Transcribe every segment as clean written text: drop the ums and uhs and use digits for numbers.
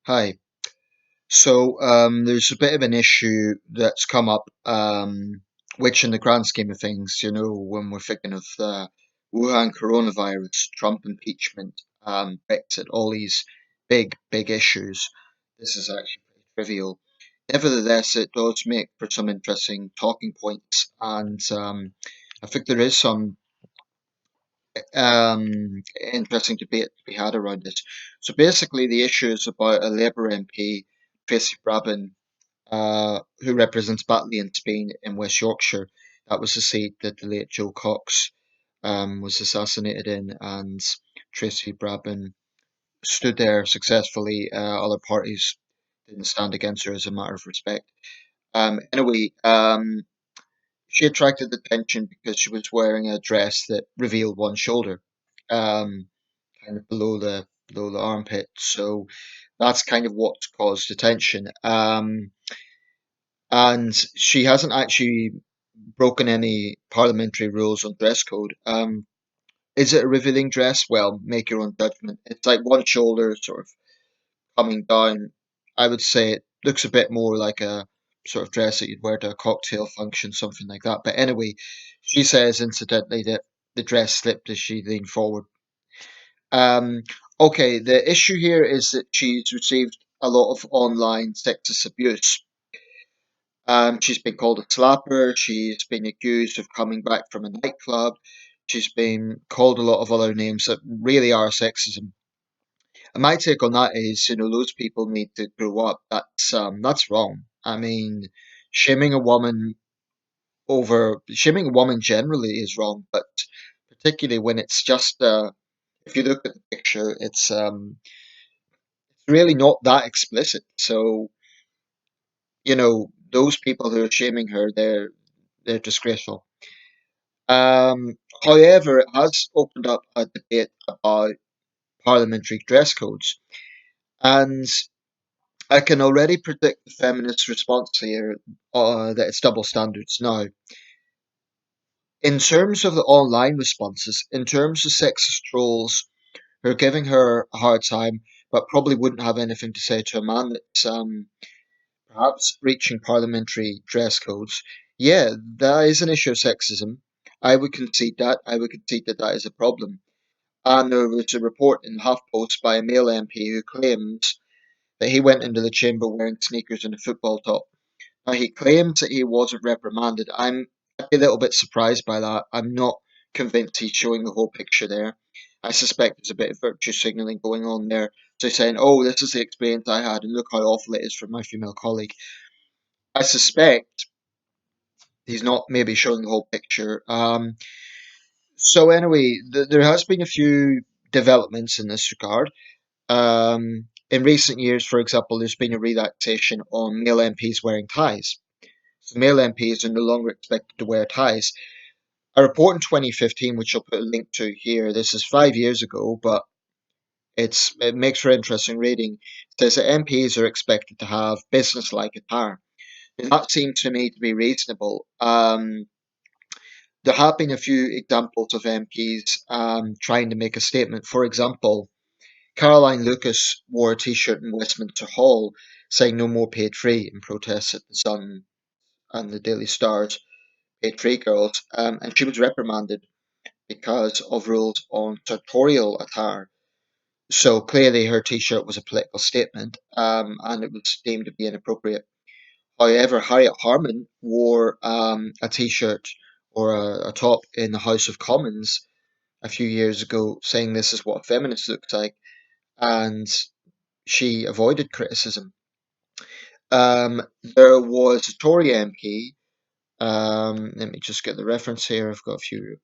Hi. There's a bit of an issue that's come up, which in the grand scheme of things, when we're thinking of the Wuhan coronavirus, Trump impeachment, Brexit, all these big issues, this is actually pretty trivial. Nevertheless, it does make for some interesting talking points, and I think there is some interesting debate to be had around this. So basically, the issue is about a Labour MP, Tracy Brabin, who represents Batley in Spain in West Yorkshire. That was the seat that the late Joe Cox was assassinated in, and Tracy Brabin stood there successfully. Other parties didn't stand against her as a matter of respect. Anyway, she attracted attention because she was wearing a dress that revealed one shoulder, um, kind of below the armpit. So that's kind of what's caused attention. And she hasn't actually broken any parliamentary rules on dress code. Is it a revealing dress? Well, make your own judgment. It's like one shoulder sort of coming down. I would say it looks a bit more like a sort of dress that you'd wear to a cocktail function, something like that. But anyway, she says incidentally that the dress slipped as she leaned forward. Um, okay, the issue here is that she's received a lot of online sexist abuse. She's been called a slapper. She's been accused of coming back from a nightclub. She's been called a lot of other names that really are sexism. And my take on that is, those people need to grow up. That's wrong. I mean, shaming a woman shaming a woman generally is wrong, but particularly when it's just if you look at the picture, it's really not that explicit. So, those people who are shaming her, they're disgraceful. However, it has opened up a debate about parliamentary dress codes, and I can already predict the feminist response here, that it's double standards. Now, in terms of the online responses, in terms of sexist trolls who are giving her a hard time, but probably wouldn't have anything to say to a man that's perhaps breaching parliamentary dress codes, yeah, that is an issue of sexism. I would concede that. I would concede that that is a problem. And there was a report in HuffPost by a male MP who claims that he went into the chamber wearing sneakers and a football top. Now, he claims that he wasn't reprimanded. I'd be a little bit surprised by that. I'm not convinced he's showing the whole picture there. I suspect there's a bit of virtue signaling going on there. So saying, oh, this is the experience I had, and look how awful it is for my female colleague. I suspect he's not maybe showing the whole picture. So anyway, there has been a few developments in this regard. In recent years, for example, there's been a relaxation on male MPs wearing ties. So male MPs are no longer expected to wear ties. A report in 2015, which I'll put a link to here, this is 5 years ago, but it makes for interesting reading, says that MPs are expected to have business-like attire. And that seems to me to be reasonable. There have been a few examples of MPs trying to make a statement. For example, Caroline Lucas wore a T-shirt in Westminster Hall saying "No more paid free" in protest at the Sun and the Daily Star's paid free girls, and she was reprimanded because of rules on sartorial attire. So clearly, her T-shirt was a political statement, and it was deemed to be inappropriate. However, Harriet Harman wore a T-shirt or a top in the House of Commons a few years ago, saying this is what a feminist looks like, and she avoided criticism. There was a Tory MP. Let me just get the reference here. I've got a few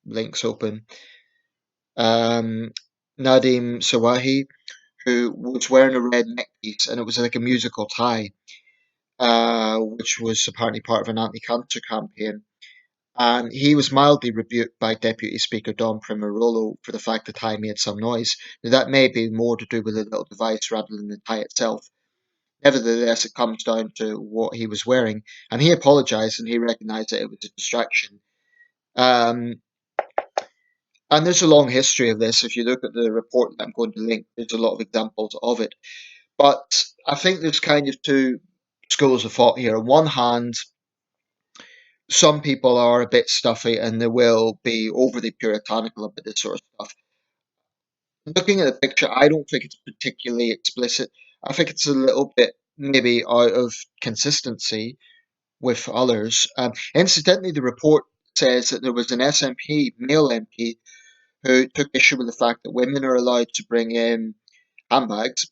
links open. Um, Nadim Sawahi, who was wearing a red neckpiece, and it was like a musical tie, which was apparently part of an anti-cancer campaign. And he was mildly rebuked by Deputy Speaker Don Primarolo for the fact the tie made some noise. Now, that may be more to do with the little device rather than the tie itself. Nevertheless, it comes down to what he was wearing, and he apologised and he recognised that it was a distraction. Um, and there's a long history of this. If you look at the report that I'm going to link, there's a lot of examples of it. But I think there's kind of two schools of thought here. On one hand, some people are a bit stuffy and they will be overly puritanical about this sort of stuff. Looking at the picture, I don't think it's particularly explicit. I think it's a little bit maybe out of consistency with others. Incidentally, the report says that there was an SNP, male MP, who took issue with the fact that women are allowed to bring in handbags,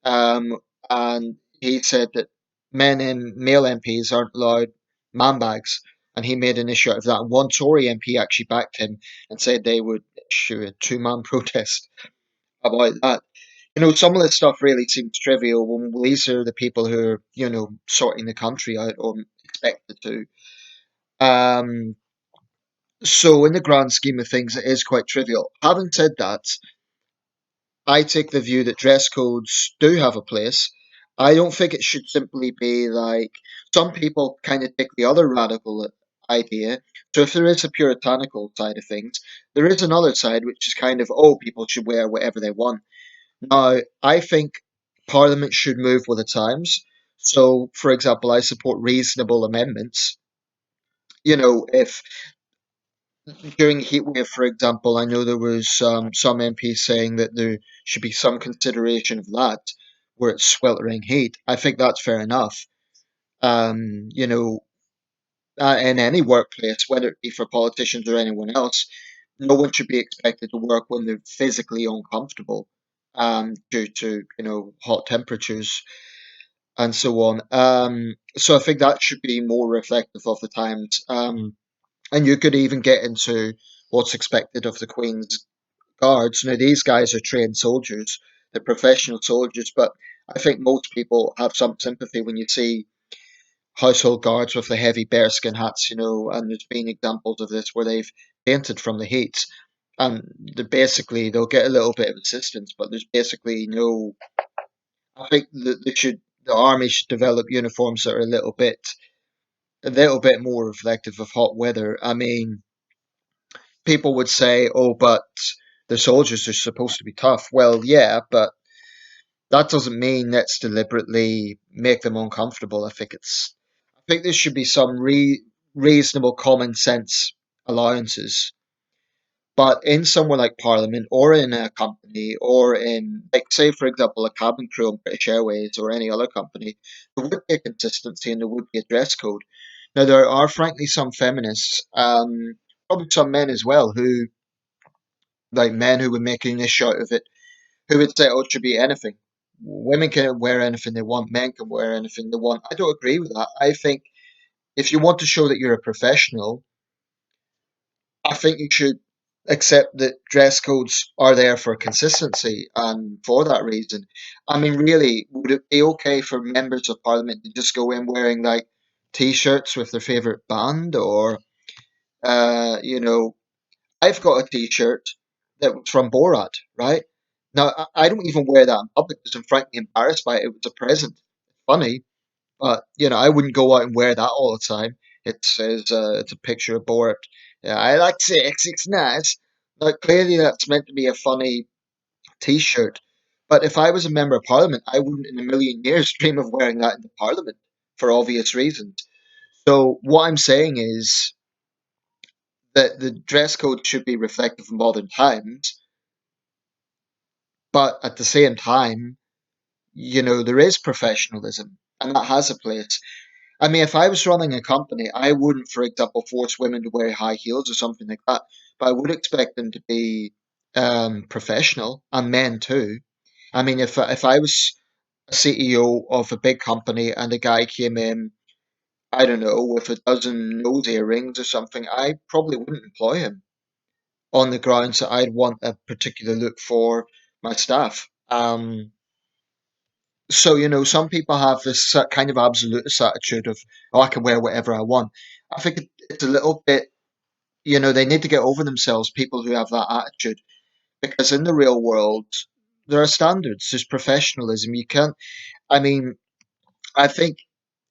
um, and he said that men and male MPs aren't allowed man bags, and he made an issue out of that. And one Tory MP actually backed him and said they would issue a two-man protest about that. Some of this stuff really seems trivial when these are the people who are, sorting the country out or expected to. Um, so in the grand scheme of things, it is quite trivial. Having said that, I take the view that dress codes do have a place. I don't think it should simply be like some people kind of take the other radical idea. So if there is a puritanical side of things, there is another side which is kind of, oh, people should wear whatever they want. Now, I think Parliament should move with the times. So, for example, I support reasonable amendments. If during heatwave, for example, I know there was some MPs saying that there should be some consideration of that, where it's sweltering heat. I think that's fair enough. Um, you know, in any workplace, whether it be for politicians or anyone else, no one should be expected to work when they're physically uncomfortable, due to hot temperatures and so on. So I think that should be more reflective of the times. And you could even get into what's expected of the Queen's guards. Now, these guys are trained soldiers, they're professional soldiers, but I think most people have some sympathy when you see household guards with the heavy bearskin hats, and there's been examples of this where they've fainted from the heat. And they'll get a little bit of assistance, but there's basically no. I think that the army should develop uniforms that are a little bit more reflective of hot weather. I mean, people would say, "Oh, but the soldiers are supposed to be tough." Well, yeah, but that doesn't mean let's deliberately make them uncomfortable. I think there should be some reasonable common sense allowances. But in somewhere like Parliament or in a company or in, like, say, for example, a cabin crew on British Airways or any other company, there would be a consistency and there would be a dress code. Now, there are frankly some feminists, probably some men as well, like men who would make an issue out of it, who would say, oh, it should be anything. Women can wear anything they want, men can wear anything they want. I don't agree with that. I think if you want to show that you're a professional, I think you should accept that dress codes are there for consistency and for that reason. I mean, really, would it be okay for members of parliament to just go in wearing like t-shirts with their favorite band or, you know, I've got a t-shirt that was from Borat, right? Now, I don't even wear that in public because I'm frankly embarrassed by it. It was a present. Funny, but I wouldn't go out and wear that all the time. It says it's a picture of Borat. Yeah, I like sex. It's nice. Now, clearly, that's meant to be a funny T-shirt. But if I was a member of Parliament, I wouldn't in a million years dream of wearing that into Parliament for obvious reasons. So what I'm saying is that the dress code should be reflective of modern times, but at the same time, there is professionalism, and that has a place. I mean, if I was running a company, I wouldn't, for example, force women to wear high heels or something like that, but I would expect them to be professional, and men too. I mean, if I was a CEO of a big company and a guy came in, I don't know, with a dozen nose earrings or something, I probably wouldn't employ him on the grounds that I'd want a particular look for my staff. So, some people have this kind of absolutist attitude of, oh, I can wear whatever I want. I think it's a little bit, they need to get over themselves, people who have that attitude, because in the real world, there are standards, there's professionalism. You can't, I mean, I think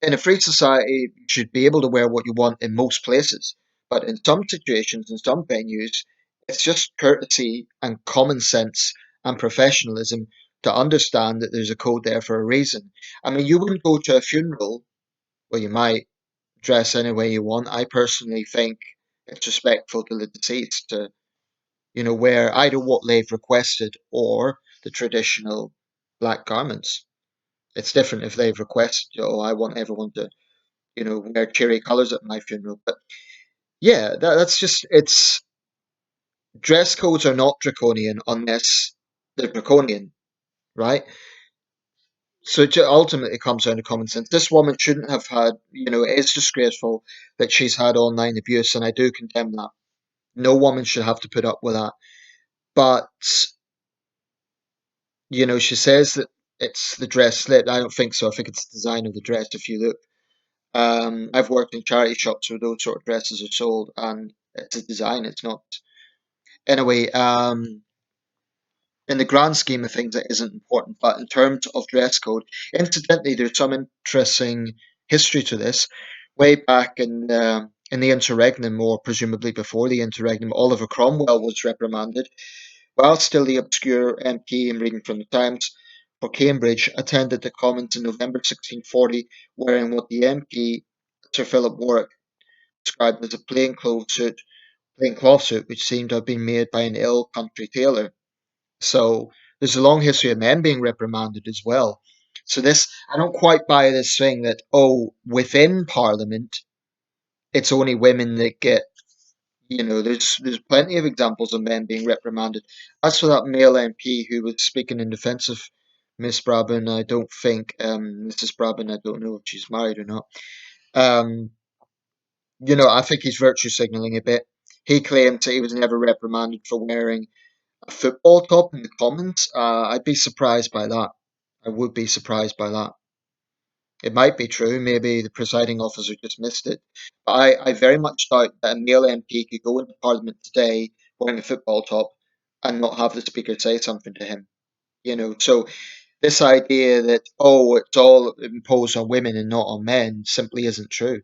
in a free society, you should be able to wear what you want in most places. But in some situations, in some venues, it's just courtesy and common sense and professionalism to understand that there's a code there for a reason. I mean, you wouldn't go to a funeral, well, you might dress any way you want. I personally think it's respectful to the deceased to, wear either what they've requested or the traditional black garments. It's different if they've requested, oh, I want everyone to, wear cheery colours at my funeral. But yeah, that's just, it's, dress codes are not draconian unless they're draconian, right? So it ultimately comes down to common sense. This woman shouldn't have had, it is disgraceful that she's had online abuse, and I do condemn that. No woman should have to put up with that. But, she says that it's the dress slip. I don't think so. I think it's the design of the dress. If you look, I've worked in charity shops where those sort of dresses are sold, and it's a design. It's not. Anyway, in the grand scheme of things, it isn't important. But in terms of dress code, incidentally, there's some interesting history to this. Way back in the interregnum, or presumably before the interregnum, Oliver Cromwell was reprimanded while still the obscure MP. I'm reading from the Times for Cambridge attended the Commons in November 1640, wearing what the MP Sir Philip Warwick described as a plain cloth suit, which seemed to have been made by an ill country tailor. So there's a long history of men being reprimanded as well. So this, I don't quite buy this thing that, oh, within Parliament, it's only women that get, there's plenty of examples of men being reprimanded. As for that male MP who was speaking in defence of Miss Brabin, I don't think, Mrs. Brabin, I don't know if she's married or not. Um, I think he's virtue signalling a bit. He claimed that he was never reprimanded for wearing a football top in the Commons. I'd be surprised by that. I would be surprised by that. It might be true. Maybe the presiding officer just missed it. But I very much doubt that a male MP could go into Parliament today wearing a football top and not have the Speaker say something to him. So this idea that, oh, it's all imposed on women and not on men simply isn't true.